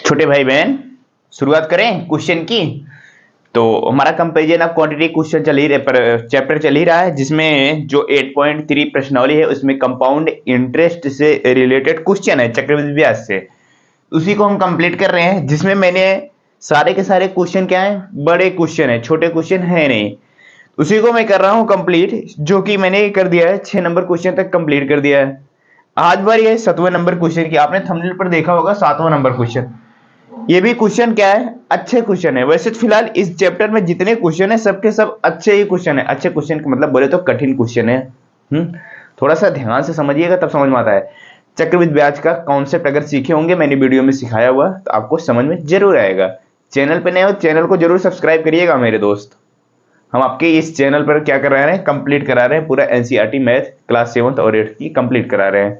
छोटे भाई बहन, शुरुआत करें क्वेश्चन की। तो हमारा कंपेरिजन ऑफ क्वांटिटी क्वेश्चन चल ही रहे चैप्टर चल ही रहा है, जिसमें जो 8.3 प्रश्नावली है उसमें कंपाउंड इंटरेस्ट से रिलेटेड क्वेश्चन है चक्रवृद्धि ब्याज से। उसी को हम कंप्लीट कर रहे हैं, जिसमें मैंने सारे के सारे क्वेश्चन क्या है, बड़े क्वेश्चन है, छोटे क्वेश्चन है नहीं। उसी को मैं कर रहा हूं कंप्लीट, जो कि मैंने कर दिया है 6 नंबर क्वेश्चन तक कंप्लीट कर दिया है। आज बार ये 7वें नंबर क्वेश्चन की, आपने थंबनेल पर देखा होगा 7वां नंबर क्वेश्चन। ये भी क्वेश्चन क्या है, अच्छे क्वेश्चन है। वैसे तो फिलहाल इस चैप्टर में जितने क्वेश्चन है सबके सब अच्छे ही क्वेश्चन है। अच्छे क्वेश्चन का मतलब बोले तो कठिन क्वेश्चन है। थोड़ा सा ध्यान से समझिएगा तब समझ में आता है। चक्रवृद्धि ब्याज का कॉन्सेप्ट अगर सीखे होंगे, मैंने वीडियो में सिखाया हुआ, तो आपको समझ में जरूर आएगा। चैनल पे नए हो, चैनल को जरूर सब्सक्राइब करिएगा मेरे दोस्त। हम आपके इस चैनल पर क्या करा रहे हैं, कंप्लीट करा रहे हैं पूरा एनसीईआरटी मैथ क्लास 7th और 8th की कंप्लीट करा रहे हैं।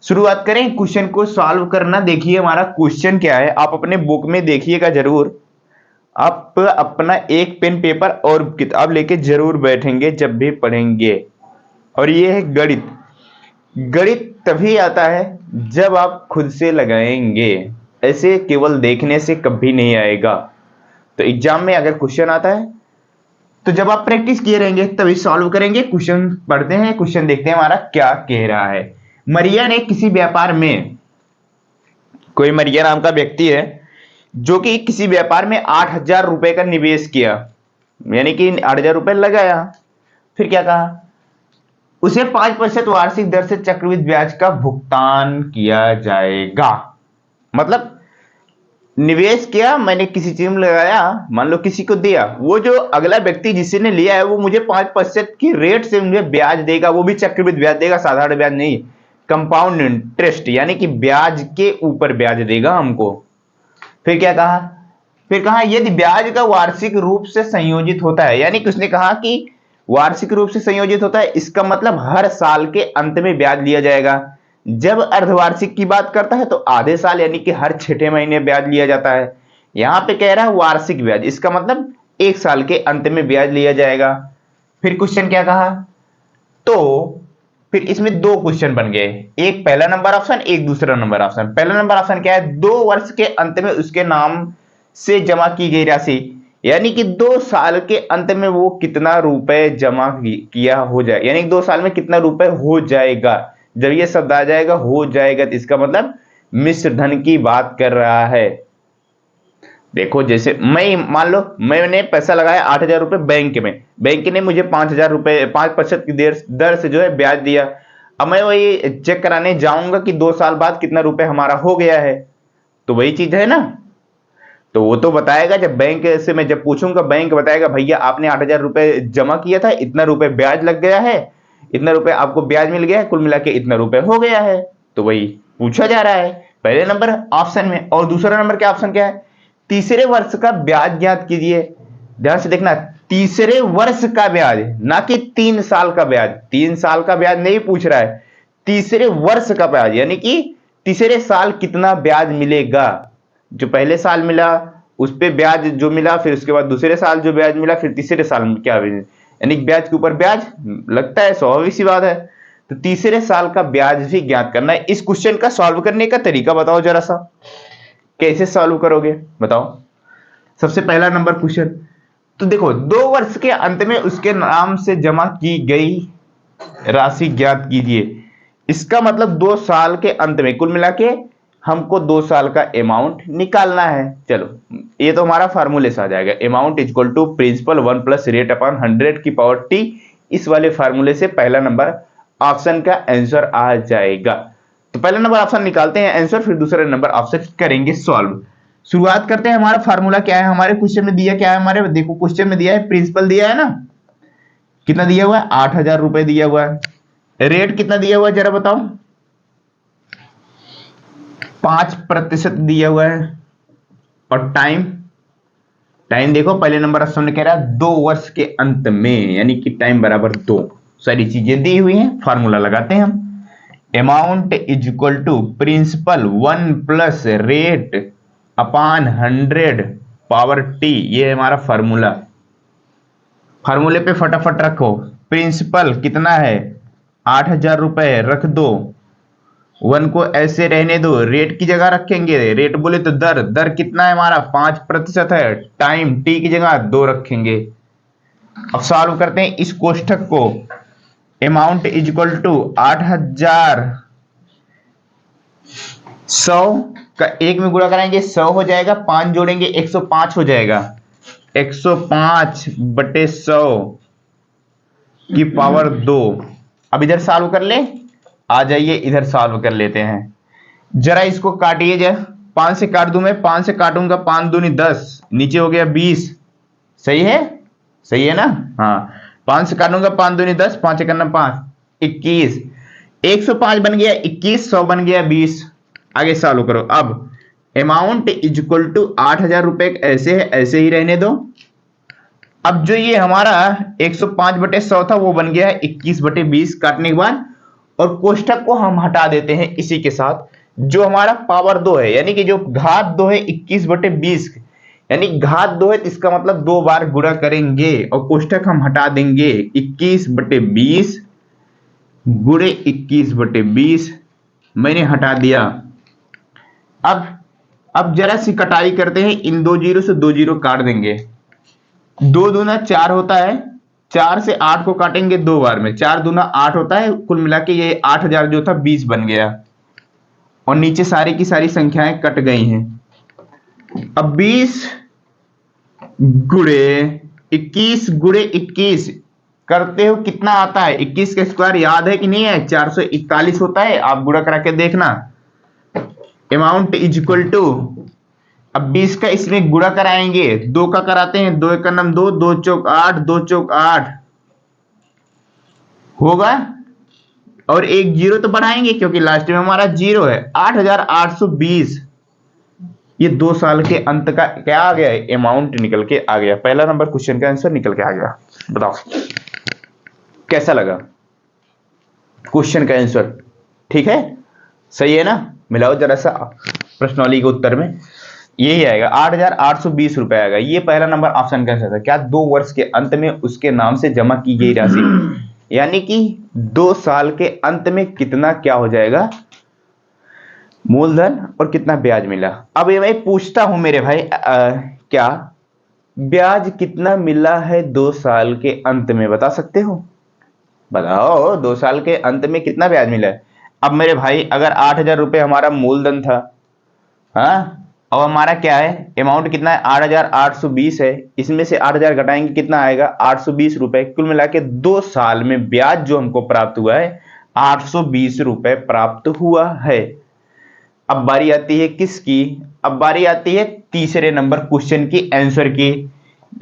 शुरुआत करें क्वेश्चन को सॉल्व करना। देखिए हमारा क्वेश्चन क्या है, आप अपने बुक में देखिएगा जरूर। आप अपना एक पेन पेपर और किताब लेके जरूर बैठेंगे जब भी पढ़ेंगे। और ये है गणित। गणित तभी आता है जब आप खुद से लगाएंगे, ऐसे केवल देखने से कभी नहीं आएगा। तो एग्जाम में अगर क्वेश्चन आता है तो जब आप प्रैक्टिस किए रहेंगे तभी सॉल्व करेंगे। क्वेश्चन पढ़ते हैं, क्वेश्चन देखते हैं हमारा क्या कह रहा है। मरिया ने किसी व्यापार में, कोई मरिया नाम का व्यक्ति है जो कि किसी व्यापार में 8,000 रुपए का निवेश किया, यानी कि 8,000 रुपए लगाया। फिर क्या कहा, उसे 5% वार्षिक दर से चक्रवृद्धि ब्याज का भुगतान किया जाएगा। मतलब निवेश किया मैंने, किसी चीज में लगाया, मान लो किसी को दिया, वो जो अगला व्यक्ति जिसने लिया है वो मुझे 5% की रेट से मुझे ब्याज देगा। वो भी चक्रवृद्धि ब्याज देगा, साधारण ब्याज नहीं, कंपाउंड इंटरेस्ट, यानी कि ब्याज के ऊपर ब्याज देगा हमको। फिर क्या कहा, फिर कहा यदि ब्याज का वार्षिक रूप से संयोजित होता है, यानी कि उसने कहा कि वार्षिक रूप से संयोजित होता है, इसका मतलब हर साल के अंत में ब्याज लिया जाएगा। जब अर्धवार्षिक की बात करता है तो आधे साल, यानी कि हर 6 महीने ब्याज लिया जाता है। यहां पे कह रहा है वार्षिक ब्याज, इसका मतलब 1 साल के अंत में ब्याज लिया जाएगा। फिर क्वेश्चन क्या कहा, तो फिर इसमें 2 क्वेश्चन बन गए, एक पहला नंबर ऑप्शन, एक दूसरा नंबर ऑप्शन। पहला नंबर ऑप्शन क्या है, 2 वर्ष के अंत में उसके नाम से जमा की गई राशि, यानी कि 2 साल के अंत में वो कितना रुपए जमा किया हो जाए, यानी कि 2 साल में कितना रुपए हो जाएगा। जब ये शब्द आ जाएगा हो जाएगा, तो इसका मतलब मिश्र धन की बात कर रहा है। देखो जैसे मैं, मान लो मैंने पैसा लगाया 8,000 रुपए बैंक में, बैंक ने मुझे 5,000 रुपए 5% की दर से जो है ब्याज दिया। अब मैं वही चेक कराने जाऊंगा कि 2 साल बाद कितना रुपए हमारा हो गया है, तो वही चीज है ना। तो वो तो बताएगा, जब बैंक से मैं जब पूछूंगा, बैंक बताएगा भैया आपने 8,000 रुपए जमा किया था, इतना रुपए ब्याज लग गया है, इतना रुपए आपको ब्याज मिल गया है, कुल मिला के इतना रुपए हो गया है। तो वही पूछा जा रहा है पहले नंबर ऑप्शन में। और दूसरा नंबर क्या ऑप्शन क्या है, तीसरे वर्ष का ब्याज ज्ञात कीजिए। ध्यान से देखना, तीसरे वर्ष का ब्याज, ना कि 3 साल का ब्याज। 3 साल का ब्याज नहीं पूछ रहा है, तीसरे वर्ष का ब्याज, यानी कि तीसरे साल कितना ब्याज मिलेगा। जो पहले साल मिला उस पे ब्याज जो मिला, फिर उसके बाद दूसरे साल जो ब्याज मिला, फिर तीसरे साल में क्या, यानी ब्याज के ऊपर ब्याज लगता है, स्वाभाविक सी बात है। तो तीसरे साल का ब्याज भी ज्ञात करना है। इस क्वेश्चन का सॉल्व करने का तरीका बताओ जरा सा, कैसे सॉल्व करोगे बताओ। सबसे पहला नंबर क्वेश्चन, तो देखो 2 वर्ष के अंत में उसके नाम से जमा की गई राशि ज्ञात कीजिए। इसका मतलब 2 साल के अंत में, कुल मिला के हमको 2 साल का अमाउंट निकालना है। चलो ये तो हमारा फार्मूले से आ जाएगा, amount equal to principal 1 plus rate upon 100 की पावर टी। इस वाले फार्मूले से पहला नंबर ऑप्शन का आंसर आ जाएगा। तो पहला नंबर ऑप्शन निकालते हैं आंसर, फिर दूसरा नंबर ऑप्शन करेंगे सॉल्व। शुरुआत करते हैं। हमारा फार्मूला क्या है, हमारे क्वेश्चन में दिया क्या है, हमारे देखो क्वेश्चन में दिया है प्रिंसिपल दिया है ना, कितना दिया हुआ है, 8,000 रुपए दिया हुआ है। रेट कितना दिया हुआ है जरा बताओ, 5% दिया हुआ है। और टाइम, टाइम देखो पहले नंबर ऑप्शन में कह रहा है 2 वर्ष के अंत में, यानी कि टाइम बराबर 2। सारी चीजें दी हुई हैं, फार्मूला लगाते हैं हम। Amount is equal to principal 1 plus rate upon 100 power T, ये है हमारा फार्मूला। फार्मूले पे फटाफट रखो, प्रिंसिपल कितना है 8,000 रुपए रख दो, वन को ऐसे रहने दो, रेट की जगह रखेंगे, रेट बोले तो दर, दर कितना है हमारा 5% है, टाइम टी की जगह 2 रखेंगे। अब सॉल्व करते हैं इस कोष्ठक को। अमाउंट इज इक्वल टू 8,100 का एक में गुणा कराएंगे 100 हो जाएगा, 5 जोड़ेंगे 105 हो जाएगा, 105/100 की पावर 2। अब इधर सॉल्व कर ले, आ जाइए इधर सॉल्व कर लेते हैं। जरा इसको काटिए, जरा 5 से काट दूं मैं, 5 से काटूंगा 5 दूनी 10, नीचे हो गया 20। सही है, सही है ना? हाँ, 5 से काटूंगा 5 दूनी 10, 5 करना 5, 21, 105 बन गया 21, 100 बन गया 20। आगे सॉल्व करो। अब अमाउंट इज इक्वल टू 8,000 रुपए ऐसे है, ऐसे ही रहने दो। अब जो ये हमारा 105/100 था वो बन गया 21/20 काटने के बाद, और कोष्ठक को हम हटा देते हैं इसी के साथ। जो हमारा पावर 2 है, यानी कि जो घात 2 है 21/20, यानी घात 2 है तो इसका मतलब 2 बार गुणा करेंगे, और कोष्ठक हम हटा देंगे 21/20 गुणे 21/20 मैंने हटा दिया। अब जरा सी कटाई करते हैं, इन 2 जीरो से 2 जीरो काट देंगे, 2 दूना 4 होता है, 4 से 8 को काटेंगे 2 बार में, 4 दूना 8 होता है, कुल मिला के ये 8,000 जो था 20 बन गया, और नीचे सारी की सारी संख्याएं कट गई हैं। अब 20 गुणे 21 गुणे 21 करते हो कितना आता है? 21 का स्क्वायर याद है कि नहीं है? 441 होता है, आप गुणा करा के देखना। अमाउंट इज इक्वल टू, अब 20 का इसमें गुणा कराएंगे, 2 का कराते हैं, 2 का नाम 2, 2 चौक 8, 2 चौक 8 होगा, और एक जीरो तो बढ़ाएंगे क्योंकि लास्ट में हमारा जीरो है। 8,820 ये 2 साल के अंत का क्या आ गया? अमाउंट निकल के आ गया। पहला नंबर क्वेश्चन का आंसर निकल के आ गया। बताओ कैसा लगा क्वेश्चन का आंसर? ठीक है, सही है ना? मिलाओ जरा सा प्रश्नावली के उत्तर में, यही आएगा 8,820 रुपए आएगा। ये पहला नंबर ऑप्शन का आंसर था। क्या 2 वर्ष के अंत में उसके नाम से जमा की गई राशि, यानी कि 2 साल के अंत में कितना क्या हो जाएगा? मूलधन और कितना ब्याज मिला। अब ये मैं पूछता हूं मेरे भाई, क्या ब्याज कितना मिला है 2 साल के अंत में? बता सकते हो? बताओ 2 साल के अंत में कितना ब्याज मिला है? अब मेरे भाई अगर 8,000 रुपए हमारा मूलधन था, हाँ, और हमारा क्या है अमाउंट कितना है? 8,820 है, इसमें से 8,000 घटाएंगे कितना आएगा? 820 रुपए। कुल मिला के 2 साल में ब्याज जो हमको प्राप्त हुआ है 820 रुपए प्राप्त हुआ है। अब बारी आती है किसकी? अब बारी आती है तीसरे नंबर क्वेश्चन की आंसर की,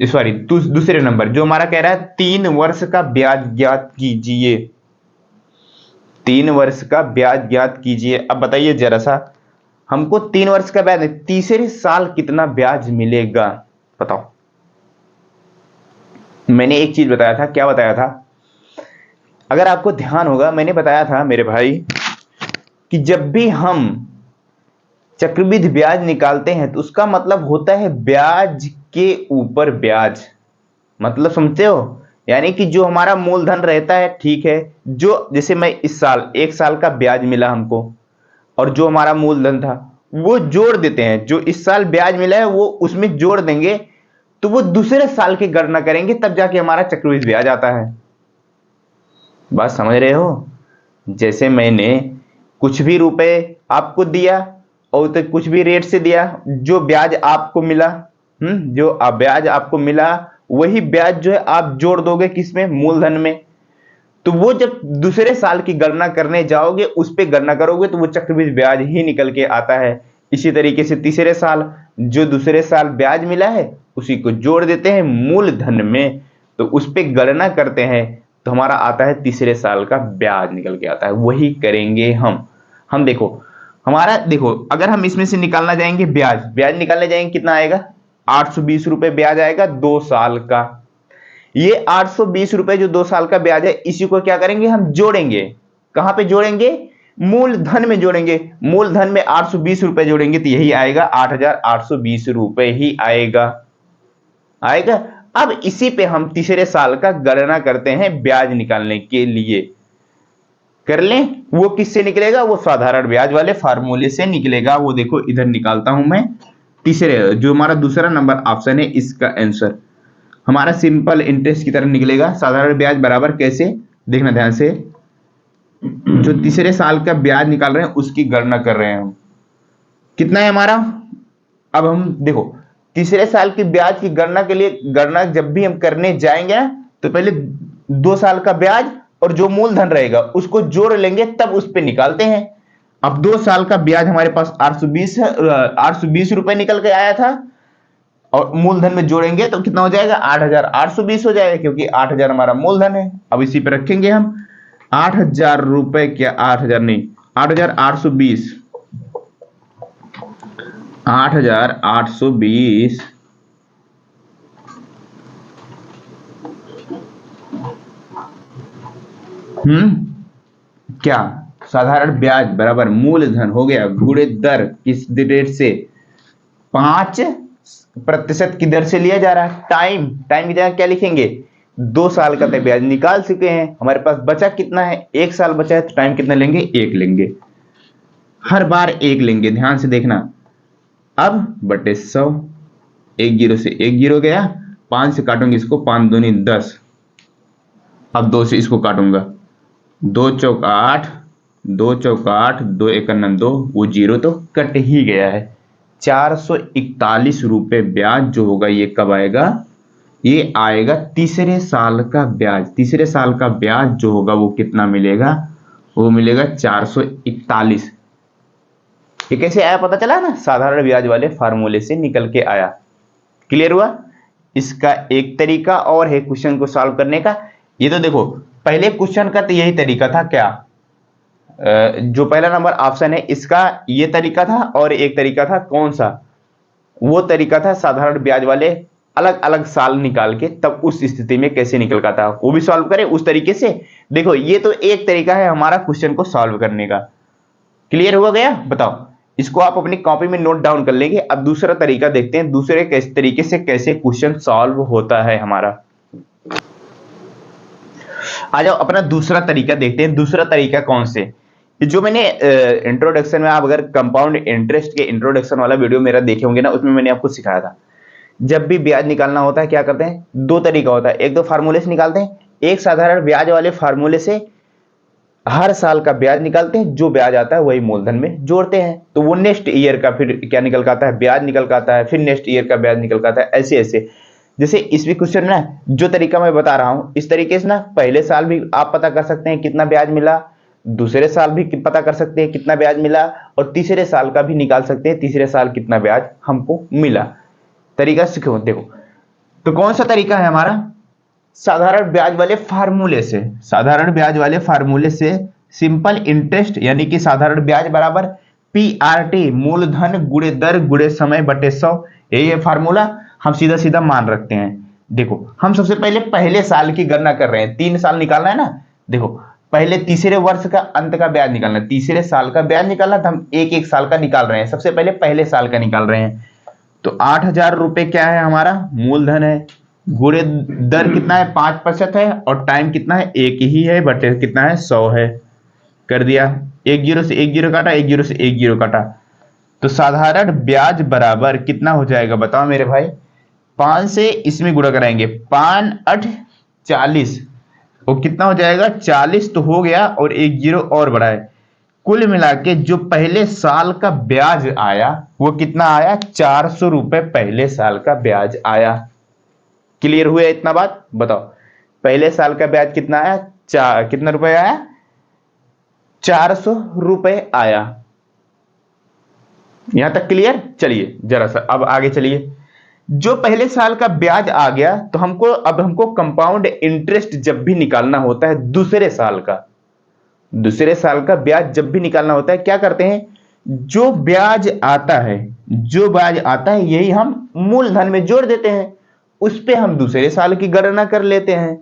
सॉरी दूसरे नंबर, जो हमारा कह रहा है 3 वर्ष का ब्याज ज्ञात कीजिए। 3 वर्ष का ब्याज ज्ञात कीजिए। अब बताइए जरा सा, हमको 3 वर्ष का ब्याज, तीसरे साल कितना ब्याज मिलेगा? बताओ। मैंने एक चीज बताया था, क्या बताया था? अगर आपको ध्यान होगा, मैंने बताया था मेरे भाई कि जब भी हम चक्रवृद्धि ब्याज निकालते हैं तो उसका मतलब होता है ब्याज के ऊपर ब्याज। मतलब समझते हो? यानी कि जो हमारा मूलधन रहता है, ठीक है, जो जैसे मैं इस साल 1 साल का ब्याज मिला हमको, और जो हमारा मूलधन था वो जोड़ देते हैं, जो इस साल ब्याज मिला है वो उसमें जोड़ देंगे, तो वो दूसरे साल की गणना करेंगे, तब जाके हमारा चक्रवृद्धि ब्याज आता है। बात समझ रहे हो? जैसे मैंने कुछ भी रुपए आपको दिया और तो कुछ भी रेट से दिया, जो ब्याज आपको मिला, जो ब्याज आपको मिला वही ब्याज जो है आप जोड़ दोगे किसमें? मूलधन में। तो वो जब दूसरे साल की गणना करने जाओगे, उस पे गणना करोगे तो वो चक्रवृद्धि ब्याज ही निकल के आता है। इसी तरीके से तीसरे साल, जो दूसरे साल ब्याज मिला है उसी को जोड़ देते हैं मूलधन में, तो उस पे गणना करते हैं तो हमारा आता है तीसरे साल का ब्याज निकल के आता है। वही करेंगे हम देखो, हमारा देखो, अगर हम इसमें से निकालना जाएंगे ब्याज निकालने जाएंगे, कितना आएगा? 820 रुपए ब्याज आएगा 2 साल का। ये 820 रुपए जो 2 साल का ब्याज है, इसी को क्या करेंगे? हम जोड़ेंगे। कहां पे जोड़ेंगे? मूलधन में जोड़ेंगे। मूलधन में 820 रुपए जोड़ेंगे तो यही आएगा 8,820 रुपए ही आएगा। अब इसी पे हम तीसरे साल का गणना करते हैं ब्याज निकालने के लिए। कर लें। वो किससे निकलेगा? वो साधारण ब्याज वाले फार्मूले से निकलेगा। वो देखो इधर निकालता हूं मैं, तीसरे जो हमारा दूसरा नंबर ऑप्शन है इसका आंसर हमारा सिंपल इंटरेस्ट की तरह निकलेगा। साधारण ब्याज बराबर कैसे, देखना ध्यान से, जो तीसरे साल का ब्याज निकाल रहे हैं उसकी गणना कर रहे हैं हम, कितना है हमारा। अब हम देखो तीसरे साल की ब्याज की गणना के लिए, गणना जब भी हम करने जाएंगे ना, तो पहले 2 साल का ब्याज और जो मूलधन रहेगा उसको जोड़ लेंगे, तब उस पे निकालते हैं। अब 2 साल का ब्याज हमारे पास 820 रुपए निकल के आया था, और मूलधन में जोड़ेंगे तो कितना हो जाएगा? 8820 हो जाएगा, क्योंकि 8000 हमारा मूलधन है। अब इसी पे रखेंगे हम 8000 रुपए, क्या 8000 नहीं, 8820, 8820 क्या साधारण ब्याज बराबर मूलधन हो गया गुणे दर, किस रेट से? 5% की दर से लिया जा रहा है। टाइम की जगह क्या लिखेंगे? 2 साल का तो ब्याज निकाल चुके हैं, हमारे पास बचा कितना है? 1 साल बचा है, तो टाइम कितना लेंगे? 1 लेंगे, हर बार 1 लेंगे, ध्यान से देखना। अब बटे 100, 1 जीरो से 1 जीरो गया, 5 से काटूंगी इसको, 5 दूनी 10, अब 2 से इसको काटूंगा, 2 चौक 8, 2 चौक 8, 2 एक 2, वो जीरो तो कट ही गया है। 441 रुपए ब्याज जो होगा ये कब आएगा? ये आएगा तीसरे साल का ब्याज। तीसरे साल का ब्याज जो होगा वो कितना मिलेगा? वो मिलेगा 441। ये कैसे आया पता चला ना? साधारण ब्याज वाले फार्मूले से निकल के आया। क्लियर हुआ? इसका एक तरीका और है क्वेश्चन को सॉल्व करने का। ये तो देखो पहले क्वेश्चन का तो यही तरीका था, क्या जो पहला नंबर ऑप्शन है इसका ये तरीका था, और एक तरीका था कौन सा? वो तरीका था साधारण ब्याज वाले अलग अलग साल निकाल के तब उस स्थिति में कैसे निकल का था, वो भी सॉल्व करें उस तरीके से। देखो ये तो एक तरीका है हमारा क्वेश्चन को सॉल्व करने का। क्लियर हो गया? बताओ, इसको आप अपनी कॉपी में नोट डाउन कर लेंगे। अब दूसरा तरीका देखते हैं, दूसरे तरीके से कैसे क्वेश्चन सॉल्व होता है हमारा। आ जाओ अपना दूसरा तरीका देखते हैं। दूसरा तरीका कौन से, जो मैंने इंट्रोडक्शन में, आप अगर कंपाउंड इंटरेस्ट के इंट्रोडक्शन वाला वीडियो मेरा देखे होंगे ना, उसमें मैंने आपको सिखाया था। जब भी ब्याज निकालना होता है क्या करते हैं? 2 तरीका होता है, एक तो फार्मूले से निकालते हैं, एक साधारण ब्याज वाले फार्मूले से हर साल का ब्याज निकालते हैं, जो ब्याज आता है वही मूलधन में जोड़ते हैं, तो वो नेक्स्ट ईयर का फिर क्या निकल का आता है? ब्याज निकल का आता है, फिर नेक्स्ट ईयर का ब्याज निकल का आता है, ऐसे ऐसे। जैसे इस भी क्वेश्चन में ना जो तरीका मैं बता रहा हूं, इस तरीके से ना पहले साल भी आप पता कर सकते हैं कितना ब्याज मिला, दूसरे साल भी पता कर सकते हैं कितना ब्याज मिला, और तीसरे साल का भी निकाल सकते हैं तीसरे साल कितना ब्याज हमको मिला। तरीका सीखो। देखो तो कौन सा तरीका है हमारा? साधारण ब्याज वाले फार्मूले से। साधारण ब्याज वाले फार्मूले से सिंपल इंटरेस्ट यानी कि साधारण ब्याज बराबर PRT, मूलधन गुणे दर गुणे समय बटे 100। यही है फार्मूला, हम सीधा सीधा मान रखते हैं। देखो हम सबसे पहले साल की गणना कर रहे हैं, 3 साल निकालना है ना। देखो पहले तीसरे वर्ष का अंत का ब्याज निकालना, तीसरे साल का ब्याज निकालना, तो हम एक एक साल का निकाल रहे हैं। सबसे पहले साल का निकाल रहे हैं, तो 8000 रुपए क्या है हमारा? मूलधन है, गुणे दर कितना है? 5% है, और टाइम कितना है? 1 ही है, बटे कितना है? 100 है। कर दिया, 1 जीरो से 1 जीरो काटा, 1 जीरो से 1 जीरो काटा, तो साधारण ब्याज बराबर कितना हो जाएगा बताओ मेरे भाई? 5 से इसमें गुणा कराएंगे, 5 8 40, वो कितना हो जाएगा? 40 तो हो गया, और 1 जीरो और बढ़ा है। कुल मिला के जो पहले साल का ब्याज आया वो कितना आया? 400 रुपए पहले साल का ब्याज आया। क्लियर हुआ इतना बात? बताओ पहले साल का ब्याज कितना आया? कितना रुपए आया? 400 रुपए आया। यहां तक क्लियर? चलिए जरा सा अब आगे चलिए। जो पहले साल का ब्याज आ गया, तो हमको कंपाउंड इंटरेस्ट जब भी निकालना होता है दूसरे साल का ब्याज जब भी निकालना होता है, क्या करते हैं? जो ब्याज आता है यही हम मूलधन में जोड़ देते हैं, उस पे हम दूसरे साल की गणना कर लेते हैं।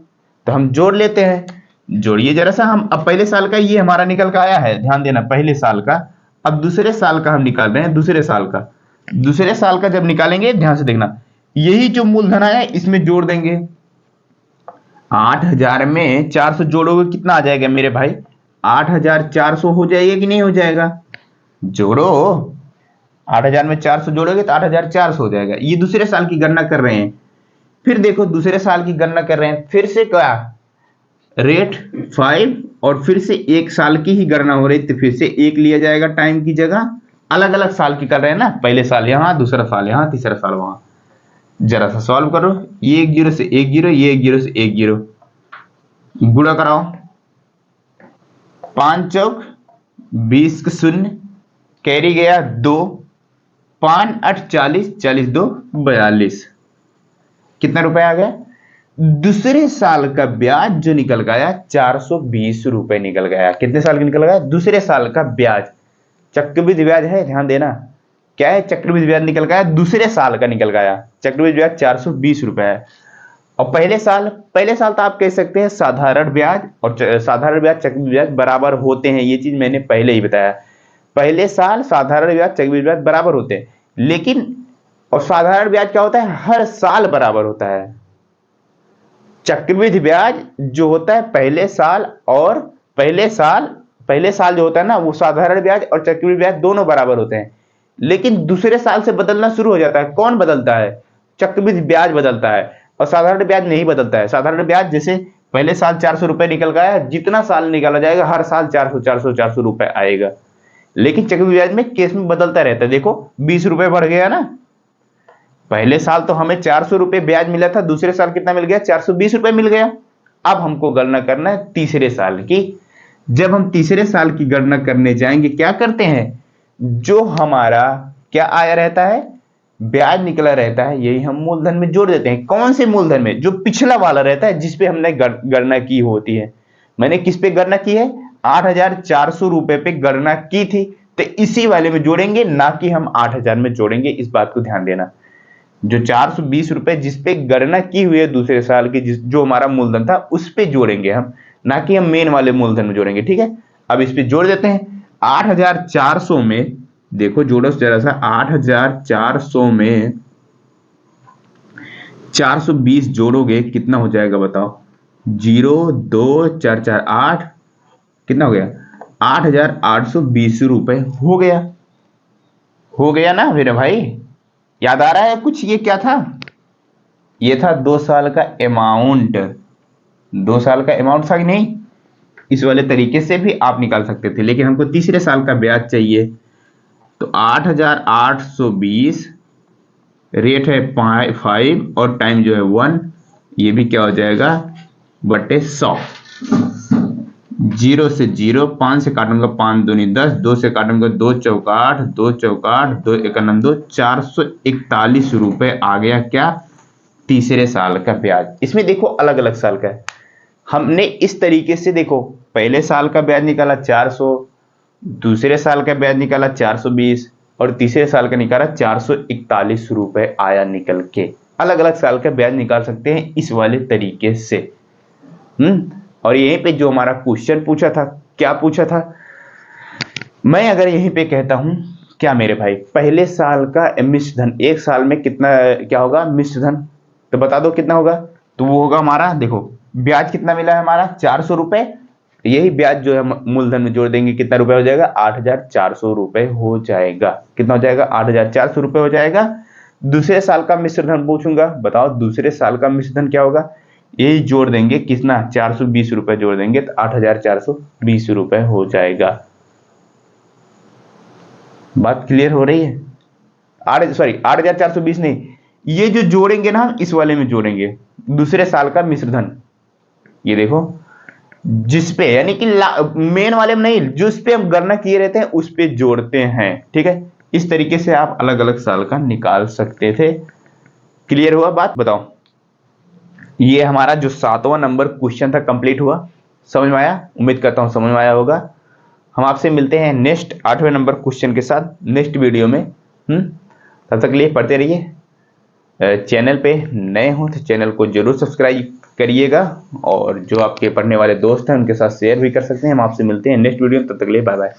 तो हम जोड़ लेते हैं, जोड़िए जरा सा। हम अब पहले साल का ये हमारा निकल का आया है, ध्यान देना, पहले साल का। अब दूसरे साल का हम निकाल रहे हैं, दूसरे साल का जब निकालेंगे ध्यान से देखना, यही जो मूलधन आया इसमें जोड़ देंगे। 8000 में 400 जोड़ोगे कितना आ जाएगा मेरे भाई? 8,400 हो जाएगा कि नहीं हो जाएगा? जोड़ो, 8,000 में 400 जोड़ोगे तो 8,400 हो जाएगा। ये दूसरे साल की गणना कर रहे हैं। फिर देखो दूसरे साल की गणना कर रहे हैं, फिर से क्या रेट 5 और फिर से एक साल की ही गणना हो रही, तो फिर से एक लिया जाएगा टाइम की जगह। अलग अलग साल की कर रहे हैं ना, पहले साल यहाँ, दूसरा साल यहाँ, तीसरा साल वहां। जरा सा सॉल्व करो, ये 1 0 से 1 0, ये 1 0 से 1 0, गुणा कराओ। 5 चौक 20 का 0, कैरी गया 2, 5 8 40, 40 2 42। कितना रुपए आ गया? दूसरे साल का ब्याज जो निकल गया 420 रुपए निकल गया। कितने साल का निकल गया? दूसरे साल का ब्याज, चक्रवृद्धि ब्याज है, ध्यान देना। क्या है? चक्रवृद्धि ब्याज निकल गया, दूसरे साल का निकल गया। चक्रवृद्धि ब्याज 420 रुपए है। और पहले साल तो आप कह सकते हैं साधारण ब्याज और साधारण ब्याज चक्रवृद्धि ब्याज बराबर होते हैं। ये चीज मैंने पहले ही बताया। पहले साल साधारण ब्याज चक्रवृद्धि ब्याज बराबर होते हैं, लेकिन और साधारण ब्याज क्या होता है? हर साल बराबर होता है। चक्रवृद्धि ब्याज जो होता है पहले साल, और पहले साल जो होता है ना, वो साधारण ब्याज और चक्रवृद्धि ब्याज दोनों बराबर होते हैं। लेकिन दूसरे साल से बदलना शुरू हो जाता है। कौन बदलता है? चक्रवृद्धि ब्याज बदलता है, और साधारण ब्याज नहीं बदलता है। साधारण ब्याज जैसे पहले साल 400 रुपए निकल गया, जितना साल निकाला जाएगा हर साल 400 रुपए आएगा। लेकिन चक्रवृद्धि ब्याज में केस में बदलता रहता है। देखो 20 रुपए बढ़ गया ना, पहले साल तो हमें 400 रुपए ब्याज मिला था, दूसरे साल कितना मिल गया? 420 रुपए मिल गया। अब हमको गणना करना है तीसरे साल की। जब हम तीसरे साल की गणना करने जाएंगे, क्या करते हैं? जो हमारा क्या आया रहता है, ब्याज निकला रहता है, यही हम मूलधन में जोड़ देते हैं। कौन से मूलधन में? जो पिछला वाला रहता है, जिसपे हमने गणना की होती है। मैंने किस पे गणना की है? 8,400 रुपए पे गणना की थी, तो इसी वाले में जोड़ेंगे, ना कि हम 8,000 में जोड़ेंगे। इस बात को ध्यान देना। जो 420 रुपए जिसपे गणना की हुई है दूसरे साल की, जो हमारा मूलधन था, उस पे जोड़ेंगे हम, ना कि हम मेन वाले मूलधन में जोड़ेंगे। ठीक है, अब इस पे जोड़ देते हैं। 8,400 में देखो, जोड़ो जरा सा। 8,400 में 420 जोड़ोगे कितना हो जाएगा बताओ? 0 2 4 4 8, कितना हो गया? 8,820 रुपए हो गया ना मेरे भाई? याद आ रहा है कुछ? ये क्या था? ये था 2 साल का अमाउंट। 2 साल का अमाउंट था कि नहीं? इस वाले तरीके से भी आप निकाल सकते थे, लेकिन हमको तीसरे साल का ब्याज चाहिए। तो 8,820 रेट है 5 और टाइम जो है 1, ये भी क्या हो जाएगा? बटे 100। 0 से 0, 5 से काटूंगा 5 दूनी 10, 2 से काटूंगा 2 चौका 8, 2 चौका 8, 2 एका 2, 441 रुपए आ गया। क्या? तीसरे साल का ब्याज। इसमें देखो अलग अलग साल का है। हमने इस तरीके से देखो, पहले साल का ब्याज निकाला 400, दूसरे साल का ब्याज निकाला 420, और तीसरे साल का निकाला 441 रुपए आया निकल के। अलग अलग साल का ब्याज निकाल सकते हैं इस वाले तरीके से। और यहीं पे जो हमारा क्वेश्चन पूछा था, क्या पूछा था? मैं अगर यहीं पे कहता हूं, क्या मेरे भाई, पहले साल का मिश्र धन एक साल में कितना क्या होगा? मिश्र धन, तो बता दो कितना होगा? तो वो होगा हमारा, देखो ब्याज कितना मिला है हमारा? 400 रुपए। यही ब्याज जो है मूलधन में जोड़ देंगे, कितना रुपए हो जाएगा? 8,400 रुपए हो जाएगा। कितना हो जाएगा? 8,400 रुपए हो जाएगा। दूसरे साल का मिश्र धन पूछूंगा, बताओ दूसरे साल का मिश्र धन क्या होगा? यही जोड़ देंगे, कितना? 420 रुपए जोड़ देंगे तो 8,420 रुपए हो जाएगा। बात क्लियर हो रही है? 8,420 नहीं, ये जो जोड़ेंगे ना हम, इस वाले में जोड़ेंगे दूसरे साल का मिश्र धन। ये देखो, जिसपे यानी कि मेन वाले में नहीं, जिस पे हम गणना किए रहते हैं उस पे जोड़ते हैं। ठीक है, इस तरीके से आप अलग अलग साल का निकाल सकते थे। क्लियर हुआ बात? बताओ, ये हमारा जो 7वां नंबर क्वेश्चन था कंप्लीट हुआ। समझ में आया? उम्मीद करता हूं समझ में आया होगा। हम आपसे मिलते हैं नेक्स्ट 8वें नंबर क्वेश्चन के साथ नेक्स्ट वीडियो में। तब तक के लिए पढ़ते रहिए। चैनल पे नए हो तो चैनल को जरूर सब्सक्राइब करिएगा, और जो आपके पढ़ने वाले दोस्त हैं उनके साथ शेयर भी कर सकते हैं। हम आपसे मिलते हैं नेक्स्ट वीडियो में। तब तक के लिए बाय बाय।